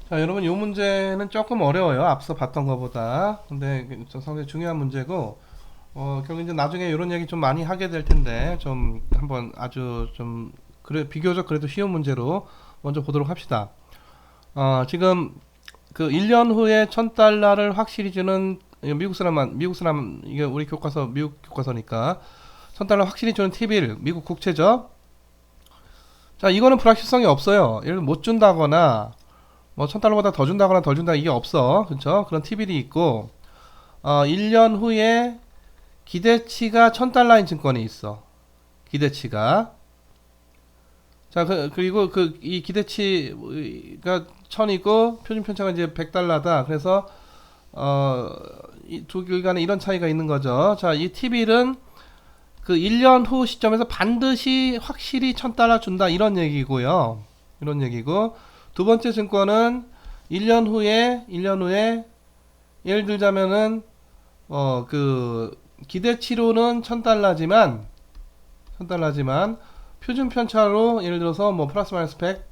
자, 여러분, 이 문제는 조금 어려워요. 앞서 봤던 것보다. 근데 상당히 중요한 문제고, 결국 이제 나중에 이런 얘기 좀 많이 하게 될 텐데, 좀 한번 아주 좀, 그래, 비교적 그래도 쉬운 문제로 먼저 보도록 합시다. 지금 그 1년 후에 1000달러를 확실히 주는 미국 사람, 이게 우리 교과서, 미국 교과서니까, 1000달러 확실히 주는 T비를, 미국 국채죠? 자, 이거는 불확실성이 없어요. 예를 들어 못 준다거나, 뭐 1000달러보다 더 준다거나 덜 준다 이게 없어. 그렇죠? 그런 TBD 있고 1년 후에 기대치가 1000달러인 증권이 있어. 기대치가. 자, 그리고 이 기대치가 1000이고 표준 편차가 이제 100달러다. 그래서 이 두 길간에 이런 차이가 있는 거죠. 자, 이 TB는 그 1년 후 시점에서 반드시 확실히 1000달러 준다 이런 얘기고요. 이런 얘기고 두 번째 증권은 1년 후에 예를 들자면은 그 기대치로는 1000달러지만 표준 편차로 예를 들어서 뭐 플러스 마이너스 100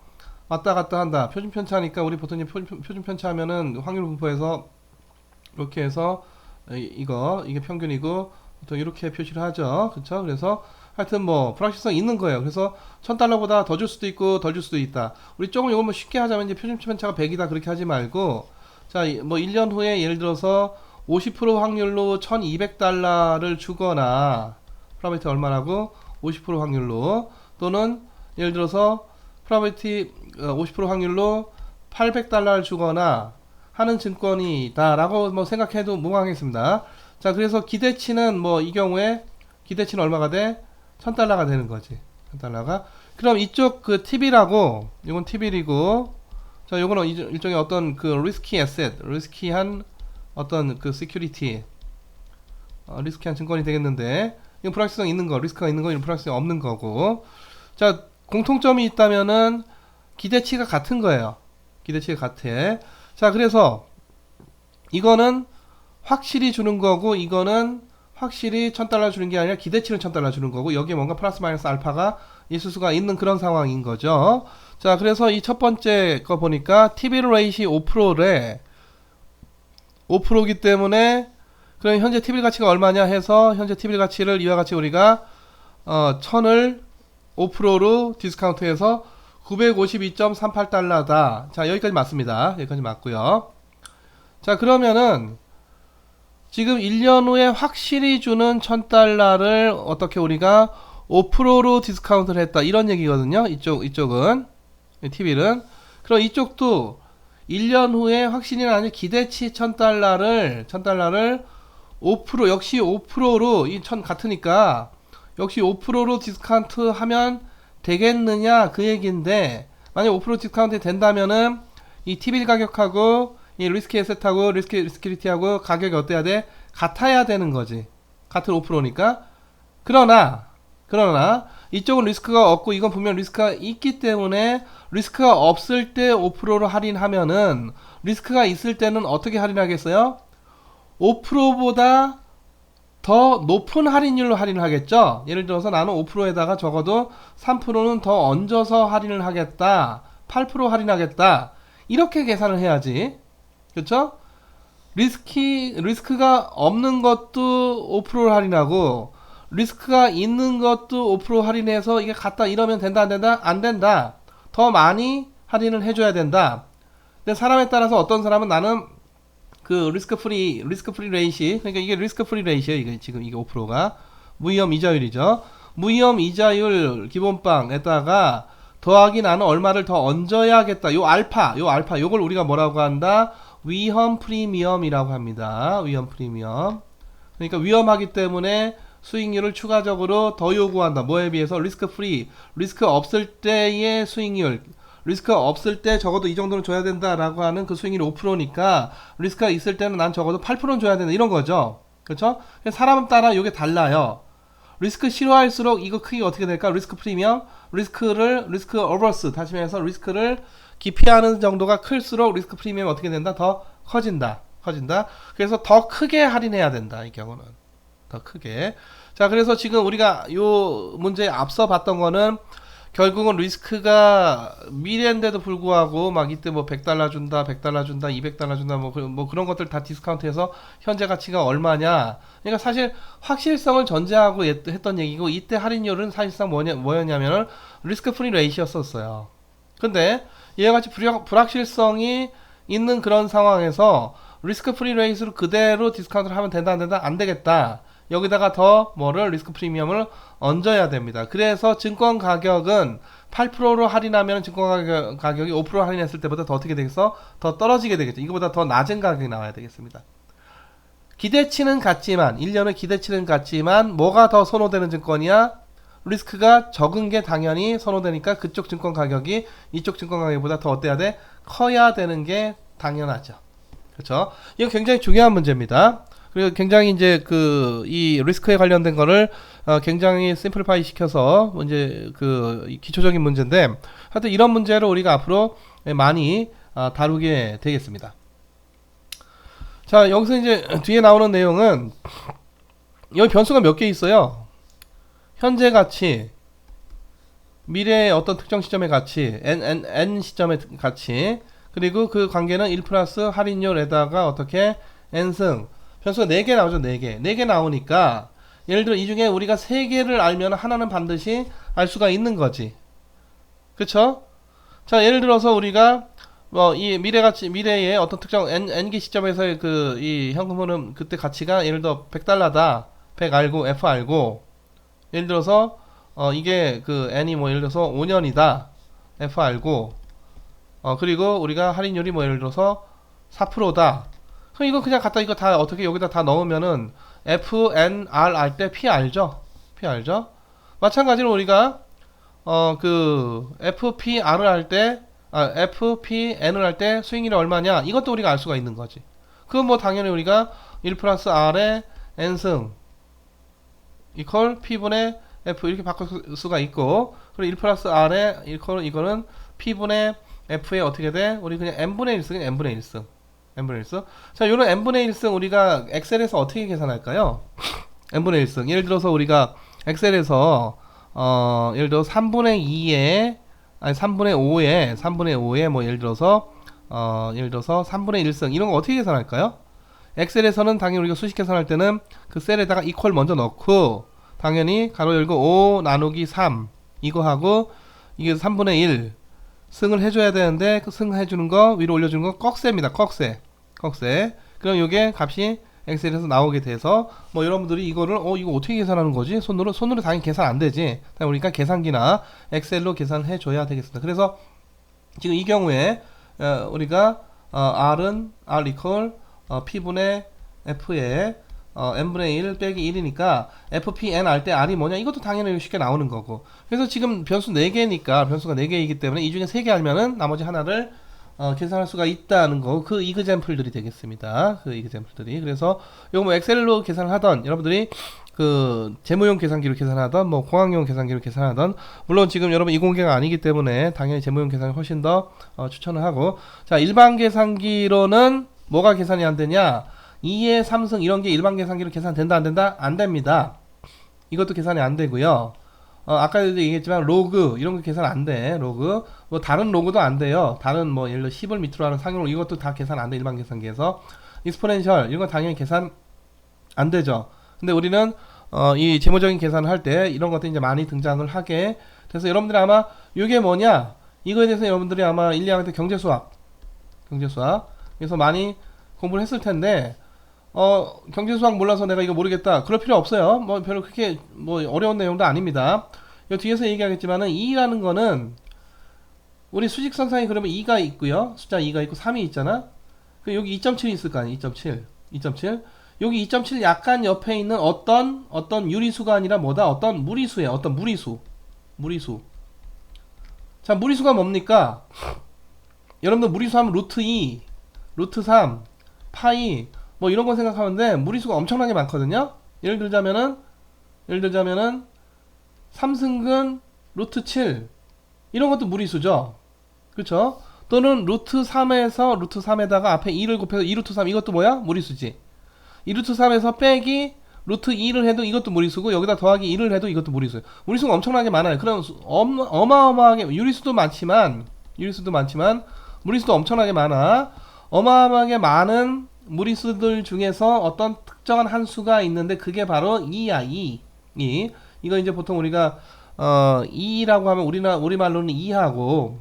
왔다 갔다 한다. 표준 편차니까 우리 보통 이제 표준 편차 하면은 확률 분포해서 이렇게 해서 이게 평균이고 보통 이렇게 표시를 하죠. 그렇죠? 그래서 하여튼 뭐 불확실성 있는 거예요. 그래서 1000달러보다 더 줄 수도 있고 덜 줄 수도 있다. 우리 조금 이걸 뭐 쉽게 하자면 이제 표준 편차가 100이다 그렇게 하지 말고 자, 뭐 1년 후에 예를 들어서 50% 확률로 1200달러를 주거나 프라베티 얼마라고 50% 확률로 또는 예를 들어서 프라베티 50% 확률로 800달러를 주거나 하는 증권이다라고 뭐 생각해도 무방하겠습니다. 자, 그래서 기대치는 뭐 이 경우에 기대치는 얼마가 돼? 1000달러가 되는 거지. 1000달러가. 그럼 이쪽 그 TB라고 이건 TB이고 자, 요거는 일종의 어떤 그 리스키 에셋, 리스키한 어떤 그 시큐리티, 리스키한 증권이 되겠는데 이건 불확실성 있는 거, 리스크가 있는 거, 이건 불확실성 없는 거고. 자, 공통점이 있다면은 기대치가 같은 거예요. 기대치가 같아. 자, 그래서 이거는 확실히 주는 거고 이거는 확실히 1000달러 주는 게 아니라 기대치는 1000달러 주는 거고 여기에 뭔가 플러스 마이너스 알파가 있을 수가 있는 그런 상황인 거죠. 자, 그래서 이 첫 번째 거 보니까 TB 레이시 5%래. 5%기 때문에 그럼 현재 TB 가치가 얼마냐 해서 현재 TB 가치를 이와 같이 우리가 1000을 5%로 디스카운트해서 952.38달러다. 자, 여기까지 맞습니다. 여기까지 맞고요. 자, 그러면은 지금 1년 후에 확실히 주는 1000달러를 어떻게 우리가 5%로 디스카운트를 했다. 이런 얘기거든요. 이쪽은. TV는. 그럼 이쪽도 1년 후에 확실히는 아니 기대치 1000달러를 5% 역시 5%로 이 1000 같으니까 역시 5%로 디스카운트 하면 되겠느냐 그 얘기인데 만약 5% 디스카운트 된다면은 이 TV 가격하고 이 리스크 에셋하고 리스크 스큐리티하고 가격이 어때야 돼? 같아야 되는 거지. 같은 5%니까. 그러나 이쪽은 리스크가 없고 이건 분명 리스크가 있기 때문에 리스크가 없을 때 5%로 할인하면은 리스크가 있을 때는 어떻게 할인하겠어요? 5%보다 더 높은 할인율로 할인을 하겠죠. 예를 들어서 나는 5%에다가 적어도 3%는 더 얹어서 할인을 하겠다. 8% 할인하겠다. 이렇게 계산을 해야지. 그렇죠? 리스크가 없는 것도 5%를 할인하고 리스크가 있는 것도 5% 할인해서 이게 같다 이러면 된다 안 된다? 안 된다. 더 많이 할인을 해줘야 된다. 근데 사람에 따라서 어떤 사람은 나는 그 리스크 프리 레이시 그러니까 이게 리스크 프리 레이시에요. 이게 지금 이게 5%가 무위험 이자율이죠. 무위험 이자율 기본빵에다가 더하기 나는 얼마를 더 얹어야겠다. 요 알파 요걸 우리가 뭐라고 한다? 위험 프리미엄이라고 합니다. 위험 프리미엄. 그러니까 위험하기 때문에 수익률을 추가적으로 더 요구한다. 뭐에 비해서 리스크 프리, 리스크 없을 때의 수익률, 리스크 없을 때 적어도 이 정도는 줘야 된다라고 하는 그 수익률이 5%니까 리스크가 있을 때는 난 적어도 8%는 줘야 된다 이런 거죠. 그렇죠? 사람 따라 이게 달라요. 리스크 싫어할수록 이거 크기가 어떻게 될까? 리스크 프리미엄, 리스크 어버스 다시 말해서 리스크를 기피하는 정도가 클수록 리스크 프리미엄이 어떻게 된다? 더 커진다. 그래서 더 크게 할인해야 된다. 이 경우는 더 크게. 자, 그래서 지금 우리가 요 문제에 앞서 봤던 거는 결국은 리스크가 미래인데도 불구하고 막 이때 뭐 100달러 준다, 100달러 준다, 200달러 준다, 뭐 그런 것들 다 디스카운트해서 현재 가치가 얼마냐. 그러니까 사실 확실성을 전제하고 했던 얘기고, 이때 할인율은 사실상 뭐였냐면은 리스크 프리 레이시였었어요. 근데 이와 같이 불확실성이 있는 그런 상황에서 리스크 프리 레이스로 그대로 디스카운트를 하면 된다 안 된다? 안 되겠다. 여기다가 더 뭐를 리스크 프리미엄을 얹어야 됩니다. 그래서 증권 가격은 8%로 할인하면 증권 가격이 5% 할인했을 때보다 더 어떻게 되겠어? 더 떨어지게 되겠죠. 이거보다 더 낮은 가격이 나와야 되겠습니다. 기대치는 같지만 1년의 기대치는 같지만 뭐가 더 선호되는 증권이야? 리스크가 적은 게 당연히 선호되니까 그쪽 증권 가격이 이쪽 증권 가격보다 더 어때야 돼? 커야 되는 게 당연하죠. 그렇죠? 이건 굉장히 중요한 문제입니다. 그리고 굉장히 이제 이 리스크에 관련된 거를 굉장히 심플파이 시켜서 이제 기초적인 문제인데, 하여튼 이런 문제를 우리가 앞으로 많이 다루게 되겠습니다. 자, 여기서 이제 뒤에 나오는 내용은 여기 변수가 몇 개 있어요. 현재 가치, 미래의 어떤 특정 시점의 가치, n 시점의 가치, 그리고 그 관계는 1 플러스 할인율에다가 어떻게 n승, 변수가 4개 나오죠. 4개. 4개 나오니까 예를 들어 이 중에 우리가 3개를 알면 하나는 반드시 알 수가 있는 거지. 그쵸? 자, 예를 들어서 우리가 이 미래의 어떤 특정 n기 시점에서의 이 현금 흐름 그때 가치가 예를 들어 100달러다. 100 알고 F 알고, 예를 들어서 이게 n이 뭐 예를 들어서 5년이다. F 알고, 그리고 우리가 할인율이 뭐 예를 들어서 4%다. 그럼 이거 그냥 갖다 이거 다 어떻게 여기다 다 넣으면은 FNR 알 때 P 알죠? P 알죠? 마찬가지로 우리가 FPR을 할 때 FPN을 할 때 수익률이 얼마냐? 이것도 우리가 알 수가 있는 거지. 그건 뭐 당연히 우리가 1 플러스 R의 N승 이퀄 P분의 F 이렇게 바꿀 수가 있고, 그리고 1 플러스 R의 이거는 P분의 F에 어떻게 돼? 우리 그냥 N분의 1승, N분의 1승. n분의 1승. 자, 요런 n분의 1승 우리가 엑셀에서 어떻게 계산할까요? n분의 1승. 예를 들어서 우리가 엑셀에서 예를 들어 3분의 2에 아니 3분의 5에 뭐 예를 들어서 3분의 1승 이런 거 어떻게 계산할까요? 엑셀에서는 당연히 우리가 수식 계산할 때는 그 셀에다가 이퀄 먼저 넣고, 당연히 가로 열고 5 나누기 3 이거 하고, 이게 3분의 1 승을 해줘야 되는데 그 승 해주는 거 위로 올려주는 거 꺽쇠입니다. 꺽쇠. 그럼 요게 값이 엑셀에서 나오게 돼서 뭐 여러분들이 이거를 이거 어떻게 계산하는 거지? 손으로 당연히 계산 안 되지. 그러니까 계산기나 엑셀로 계산해 줘야 되겠습니다. 그래서 지금 이 경우에 우리가 R은 R 이퀄 P분의 F에 n분의 1 빼기 1이니까 FPN 알 때 R이 뭐냐? 이것도 당연히 쉽게 나오는 거고. 그래서 지금 변수 4개니까 변수가 4개이기 때문에 이 중에 3개 알면은 나머지 하나를 계산할 수가 있다는 거. 그 이그젬플들이 되겠습니다. 그 이그젬플들이. 그래서 요거 뭐 엑셀로 계산을 하던 여러분들이 재무용 계산기로 계산하던 뭐 공학용 계산기로 계산하던, 물론 지금 여러분 이공계가 아니기 때문에 당연히 재무용 계산을 훨씬 더 추천을 하고, 자, 일반 계산기로는 뭐가 계산이 안 되냐? 2의 3승 이런 게 일반 계산기로 계산된다 안 된다? 안 됩니다. 이것도 계산이 안 되고요. 아까도 얘기했지만 로그 이런 거 계산 안 돼. 로그 뭐 다른 로그도 안 돼요. 다른 뭐 예를 들어 10을 밑으로 하는 상용 이것도 다 계산 안 돼. 일반 계산기에서 익스포넨셜 이런 거 당연히 계산 안 되죠. 근데 우리는 이 재무적인 계산을 할 때 이런 것들이 이제 많이 등장을 하게 돼서 여러분들이 아마 이게 뭐냐 이거에 대해서 여러분들이 아마 1, 2학년 때 경제수학 그래서 많이 공부를 했을 텐데 경제수학 몰라서 내가 이거 모르겠다 그럴 필요 없어요. 뭐 별로 그렇게 뭐 어려운 내용도 아닙니다. 이 뒤에서 얘기하겠지만은 2라는 거는 우리 수직선상에 그러면 2가 있고요, 숫자 2가 있고 3이 있잖아. 그 여기 2.7이 있을 거 아니야. 2.7 여기 2.7 약간 옆에 있는 어떤 유리수가 아니라 뭐다? 어떤 무리수예요. 어떤 무리수. 자, 무리수가 뭡니까? 여러분들 무리수 하면 루트 2, 루트 3, 파이 뭐 이런 거 생각하면 돼. 무리수가 엄청나게 많거든요. 예를 들자면은 3승근 루트 7 이런 것도 무리수죠. 그쵸? 또는 루트 3에서 루트 3에다가 앞에 2를 곱해서 2루트 3 이것도 뭐야? 무리수지. 2루트 3에서 빼기 루트 2를 해도 이것도 무리수고 여기다 더하기 1을 해도 이것도 무리수예요. 무리수가 엄청나게 많아요. 그럼 어마어마하게 유리수도 많지만 무리수도 엄청나게 많아. 어마어마하게 많은 무리수들 중에서 어떤 특정한 한 수가 있는데 그게 바로 2야. 2. 이거 이제 보통 우리가 2라고 하면 우리말로는 2하고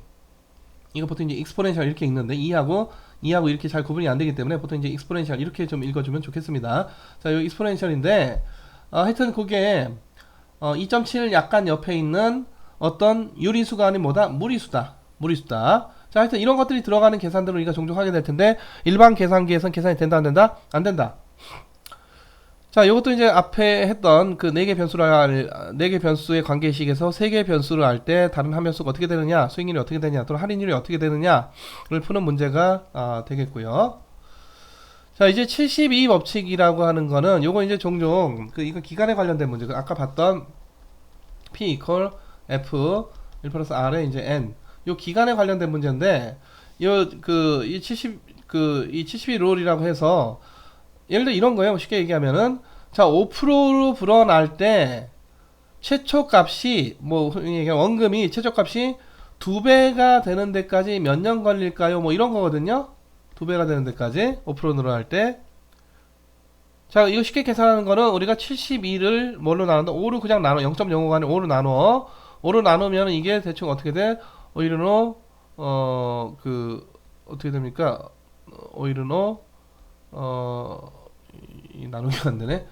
이거 보통 이제 익스포넨셜 이렇게 읽는데 2하고 이렇게 잘 구분이 안 되기 때문에 보통 이제 익스포넨셜 이렇게 좀 읽어주면 좋겠습니다. 자, 이 익스포넨셜인데 하여튼 그게 2.7 약간 옆에 있는 어떤 유리수가 아닌 뭐다? 무리수다. 자, 하여튼 이런 것들이 들어가는 계산들을 우리가 종종 하게 될 텐데 일반 계산기에선 계산이 된다 안 된다? 안 된다. 자, 이것도 이제 앞에 했던 그 4개 변수의 관계식에서 3개 변수를 할 때 다른 한 변수가 어떻게 되느냐, 수익률이 어떻게 되느냐, 또는 할인율이 어떻게 되느냐를 푸는 문제가 되겠고요. 자, 이제 72 법칙이라고 하는 거는 요거 이제 종종 이거 기간에 관련된 문제, 아까 봤던 P equal F 1 플러스 R의 이제 N, 요 기간에 관련된 문제인데 이 72 룰이라고 해서 예를 들어 이런 거예요. 쉽게 얘기하면은 자 5%로 불어날 때 최초값이 원금이 최초값이 2배가 되는 데까지 몇 년 걸릴까요? 뭐 이런 거거든요. 2배가 되는 데까지 5% 늘어날 때. 자, 이거 쉽게 계산하는 거는 우리가 72를 뭘로 나눈다? 5로 그냥 나눠. 0.05가 아니라 5로 나눠. 5로 나누면 이게 대충 어떻게 돼? 오이르노 어떻게 됩니까? 오이르노 나누기가 안 되네.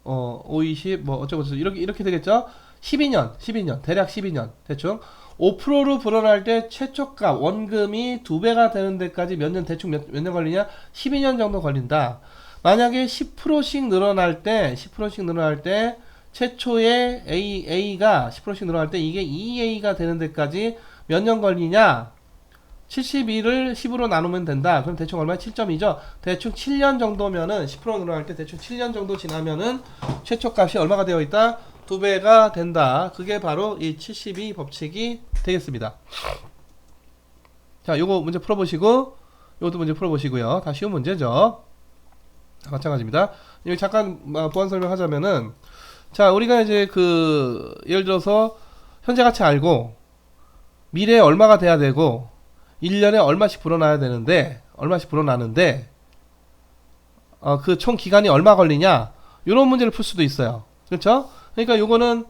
5, 20, 뭐, 어쩌고저쩌고, 이렇게 되겠죠? 12년, 대략 12년, 대충. 5%로 불어날 때 최초값, 원금이 2배가 되는 데까지 대충 몇 년 걸리냐? 12년 정도 걸린다. 만약에 10%씩 늘어날 때, 최초의 A가 10%씩 늘어날 때 이게 2A가 되는 데까지 몇 년 걸리냐? 72를 10으로 나누면 된다. 그럼 대충 얼마야? 7.2죠? 대충 7년 정도면은 10% 늘어날 때 대충 7년 정도 지나면은 최초값이 얼마가 되어 있다? 2배가 된다. 그게 바로 이 72 법칙이 되겠습니다. 자, 요거 문제 풀어보시고 요것도 문제 풀어보시고요. 다 쉬운 문제죠. 마찬가지입니다. 여기 잠깐 보완 설명하자면은 자, 우리가 이제 예를 들어서 현재 가치 알고 미래에 얼마가 돼야 되고 1년에 얼마씩 불어나는데 그 총 기간이 얼마 걸리냐, 이런 문제를 풀 수도 있어요. 그렇죠? 그러니까 요거는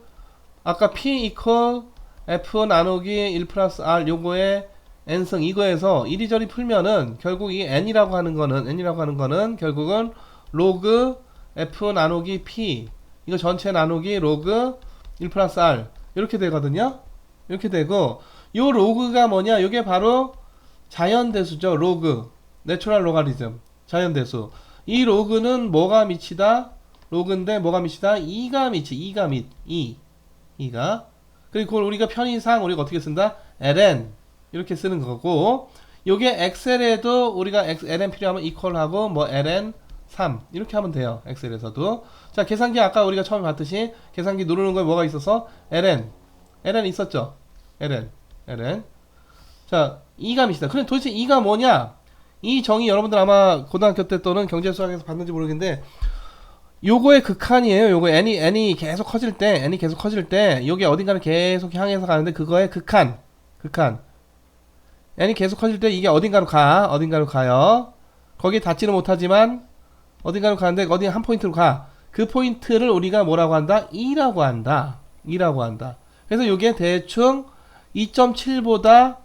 아까 P equal F 나누기 1 플러스 R 요거의 N승 이거에서 이리저리 풀면은 결국 이 N이라고 하는 거는 결국은 로그 F 나누기 P 이거 전체 나누기 로그 1 플러스 R 이렇게 되거든요. 이렇게 되고 요 로그가 뭐냐, 요게 바로 자연대수죠. 로그, 내추럴 로가리즘, 자연대수. 이 로그는 뭐가 미치다? 로그인데 뭐가 미치다? 2가 미치, 2가. 그리고 그걸 우리가 편의상 우리가 어떻게 쓴다? ln 이렇게 쓰는 거고, 요게 엑셀에도 우리가 ln 필요하면 equal하고 뭐 ln 3 이렇게 하면 돼요. 엑셀에서도. 자, 계산기 아까 우리가 처음에 봤듯이 계산기 누르는 거에 뭐가 있어서 ln 있었죠. ln 자, 2가 미치다. 그럼 도대체 2가 뭐냐? 이 정의 여러분들 아마 고등학교 때 또는 경제수학에서 봤는지 모르겠는데 요거의 극한이에요. 요거 n이 계속 커질 때 요게 어딘가를 계속 향해서 가는데 그거의 극한 n이 계속 커질 때 이게 어딘가로 가요. 거기에 닿지는 못하지만 어딘가로 가는데 어디 한 포인트로 가. 그 포인트를 우리가 뭐라고 한다? 2라고 한다. 그래서 요게 대충 2.7보다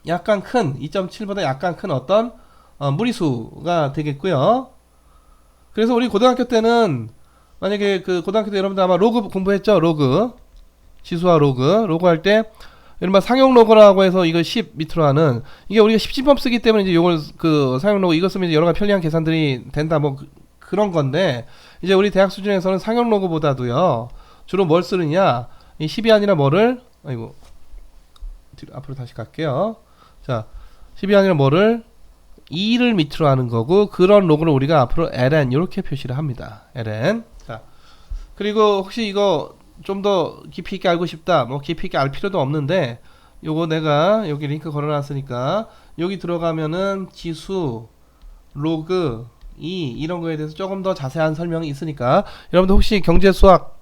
약간 큰 어떤 무리수가 되겠고요. 그래서 우리 고등학교 때는 만약에 고등학교 때 여러분들 아마 로그 공부했죠? 로그 지수와 로그 할 때 이른바 상용 로그라고 해서 이거 10 밑으로 하는 이게 우리가 10진법 쓰기 때문에 이제 요걸 상용 로그 이거 쓰면 이제 여러 가지 편리한 계산들이 된다 뭐 그런 건데, 이제 우리 대학 수준에서는 상용 로그보다도요 주로 뭘 쓰느냐, 이 10이 아니라 뭐를 앞으로 다시 갈게요. 자, 10이 아니라 뭐를 2를 밑으로 하는 거고, 그런 로그를 우리가 앞으로 ln 이렇게 표시를 합니다. ln. 자, 그리고 혹시 이거 좀 더 깊이 있게 알고 싶다, 뭐 깊이 있게 알 필요도 없는데 요거 내가 여기 링크 걸어놨으니까 여기 들어가면은 지수 로그 이런 거에 대해서 조금 더 자세한 설명이 있으니까 여러분들 혹시 경제 수학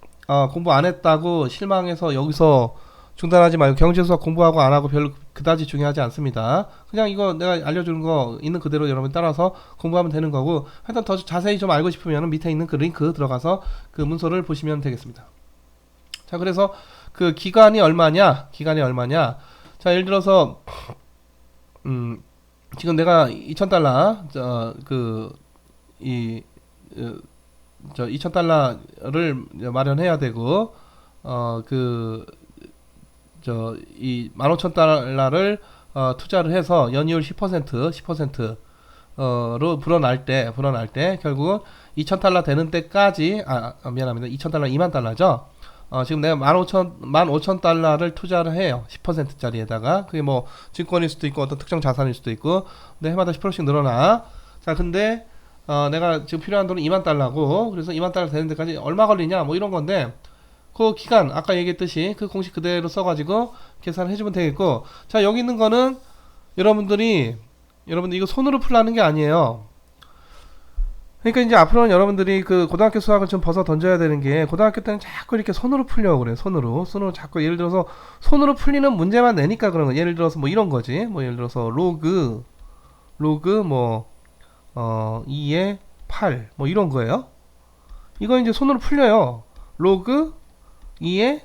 공부 안 했다고 실망해서 여기서 중단하지 말고 경제 수학 공부하고 안 하고 별로 그다지 중요하지 않습니다. 그냥 이거 내가 알려주는 거 있는 그대로 여러분 따라서 공부하면 되는 거고, 하여튼 더 자세히 좀 알고 싶으면 밑에 있는 그 링크 들어가서 그 문서를 보시면 되겠습니다. 자, 그래서 그 기간이 얼마냐? 자, 예를 들어서 지금 내가 2,000달러 이 2,000달러를 마련해야 되고 이 15,000달러를 투자를 해서 연이율 10%로 불어날 때 결국은 2,000달러 되는 때까지 미안합니다. 2,000달러 2만 달러죠. 지금 내가 15,000달러를 투자를 해요. 10%짜리에다가. 그게 뭐 증권일 수도 있고 어떤 특정 자산일 수도 있고. 근데 해마다 10%씩 늘어나. 자, 근데 내가 지금 필요한 돈은 2만 달러고, 그래서 2만 달러 되는 데까지 얼마 걸리냐 뭐 이런 건데, 그 기간 아까 얘기했듯이 그 공식 그대로 써가지고 계산을 해주면 되겠고, 자, 여기 있는 거는 여러분들 이거 손으로 풀라는 게 아니에요. 그러니까 이제 앞으로는 여러분들이 그 고등학교 수학을 좀 벗어 던져야 되는 게, 고등학교 때는 자꾸 이렇게 손으로 풀려고 그래. 손으로 자꾸 예를 들어서 손으로 풀리는 문제만 내니까 그런 거. 예를 들어서 뭐 이런 거지. 뭐 예를 들어서 로그 2의 8 뭐 이런 거예요. 이거 이제 손으로 풀려요. 로그 2의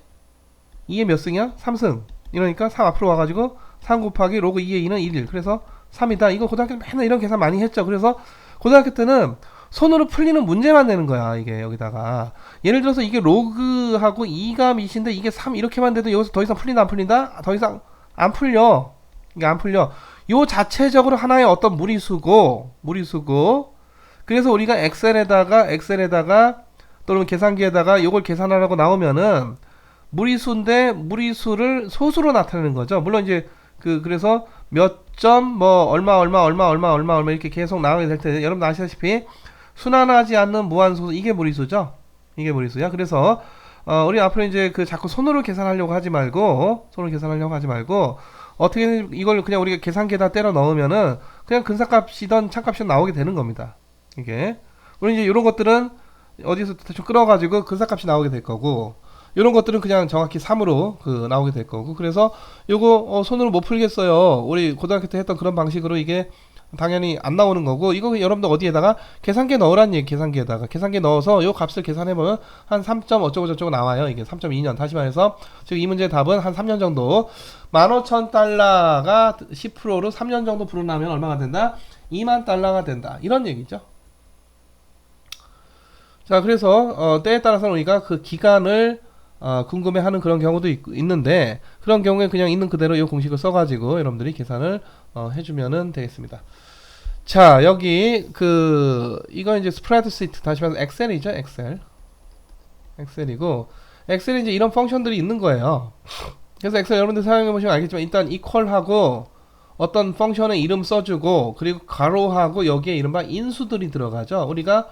몇 승이야? 3승. 이러니까 3 앞으로 와가지고 3 곱하기 로그 2의 2는 1. 그래서 3이다. 이거 고등학교 때 맨날 이런 계산 많이 했죠. 그래서 고등학교 때는 손으로 풀리는 문제만 내는 거야. 이게 여기다가 예를 들어서 이게 로그하고 2가 밑인데 이게 3 이렇게만 돼도 여기서 더 이상 풀린다 안 풀린다? 더 이상 안 풀려. 이게 안 풀려. 요 자체적으로 하나의 어떤 무리수고 그래서 우리가 엑셀에다가 또는 계산기에다가 요걸 계산하라고 나오면은 무리수인데 무리수를 소수로 나타내는 거죠. 물론 이제 그래서 몇 점 뭐 얼마 이렇게 계속 나가게 될 텐데, 여러분 아시다시피 순환하지 않는 무한소수, 이게 무리수죠. 이게 무리수야. 그래서 우리 앞으로 이제 자꾸 손으로 계산하려고 하지 말고 어떻게든 이걸 그냥 우리가 계산기에다 때려 넣으면은 그냥 근사값이던 찬값이든 나오게 되는 겁니다. 이게 물론 이제 이런 것들은 어디서 대충 끌어가지고 근사값이 나오게 될 거고, 이런 것들은 그냥 정확히 3으로 나오게 될 거고, 그래서 요거 손으로 못 풀겠어요. 우리 고등학교 때 했던 그런 방식으로 이게 당연히 안 나오는 거고, 이거 여러분들 어디에다가 계산기에 넣으란 얘기. 계산기에 넣어서 요 값을 계산해보면 한 3점 어쩌고 저쩌고 나와요. 이게 3.2년. 다시 말해서 지금 이 문제의 답은 한 3년 정도, 15,000달러가 10%로 3년 정도 불어나면 얼마가 된다? 2만 달러가 된다. 이런 얘기죠. 자, 그래서 때에 따라서는 우리가 그 기간을 궁금해하는 그런 경우도 있는데, 그런 경우에 그냥 있는 그대로 이 공식을 써가지고 여러분들이 계산을 해주면은 되겠습니다. 자, 여기 이거 이제 스프레드시트, 다시 말해서 엑셀이죠. 엑셀이고, 엑셀에 이제 이런 펑션들이 있는 거예요. 그래서 엑셀 여러분들 사용해 보시면 알겠지만, 일단 equal하고 어떤 펑션의 이름 써주고, 그리고 가로하고 여기에 이른바 인수들이 들어가죠. 우리가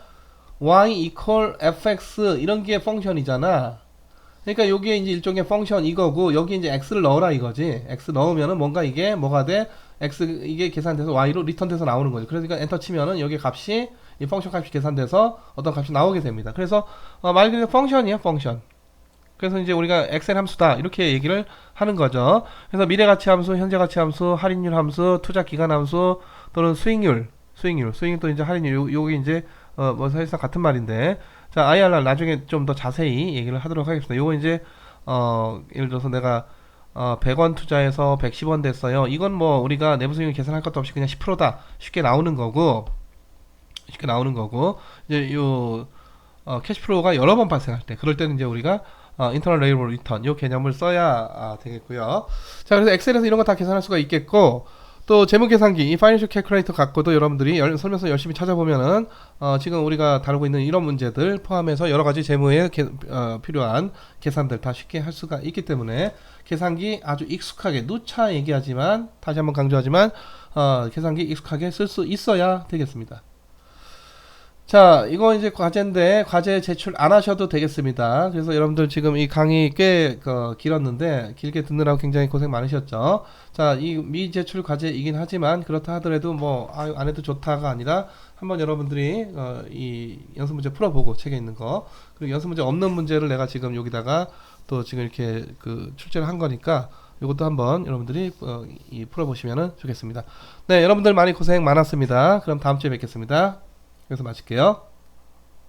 y equal fx 이런 게 펑션이잖아. 그러니까 여기에 이제 일종의 펑션 이거고, 여기 이제 x를 넣어라 이거지. x 넣으면은 뭔가 이게 뭐가 돼? x 이게 계산돼서 y로 리턴돼서 나오는 거죠. 그러니까 엔터 치면은 여기 값이, 이 펑션 값이 계산돼서 어떤 값이 나오게 됩니다. 그래서 말 그대로 펑션이야, 펑션. 그래서 이제 우리가 엑셀 함수다 이렇게 얘기를 하는 거죠. 그래서 미래가치 함수, 현재가치 함수, 할인율 함수, 투자 기간 함수, 또는 수익률 또 이제 할인율, 요게 이제 뭐 사실상 같은 말인데, 자, IRR 나중에 좀 더 자세히 얘기를 하도록 하겠습니다. 요거 이제 예를 들어서 내가 100원 투자해서 110원 됐어요. 이건 뭐 우리가 내부 수익률 계산할 것도 없이 그냥 10%다 쉽게 나오는 거고, 이제 요 캐시플로우가 여러 번 발생할 때, 그럴 때는 이제 우리가 인터널 레이블 리턴 요 개념을 써야 되겠고요. 자, 그래서 엑셀에서 이런 거 다 계산할 수가 있겠고, 또 재무계산기, 이 파이낸셜 캘큘레이터 갖고도 여러분들이 설명서 열심히 찾아보면은 지금 우리가 다루고 있는 이런 문제들 포함해서 여러가지 재무에 필요한 계산들 다 쉽게 할 수가 있기 때문에, 계산기 아주 익숙하게, 누차 얘기하지만 다시 한번 강조하지만 계산기 익숙하게 쓸 수 있어야 되겠습니다. 자, 이거 이제 과제인데 과제 제출 안 하셔도 되겠습니다. 그래서 여러분들 지금 이 강의 꽤 길었는데 길게 듣느라고 굉장히 고생 많으셨죠. 자, 이 미제출 과제이긴 하지만 그렇다 하더라도 뭐 안 해도 좋다가 아니라 한번 여러분들이 이 연습 문제 풀어보고 책에 있는 거 그리고 연습 문제 없는 문제를 내가 지금 여기다가 또 지금 이렇게 출제를 한 거니까 이것도 한번 여러분들이 풀어보시면 좋겠습니다. 네, 여러분들 많이 고생 많았습니다. 그럼 다음 주에 뵙겠습니다. 여기서 마칠게요.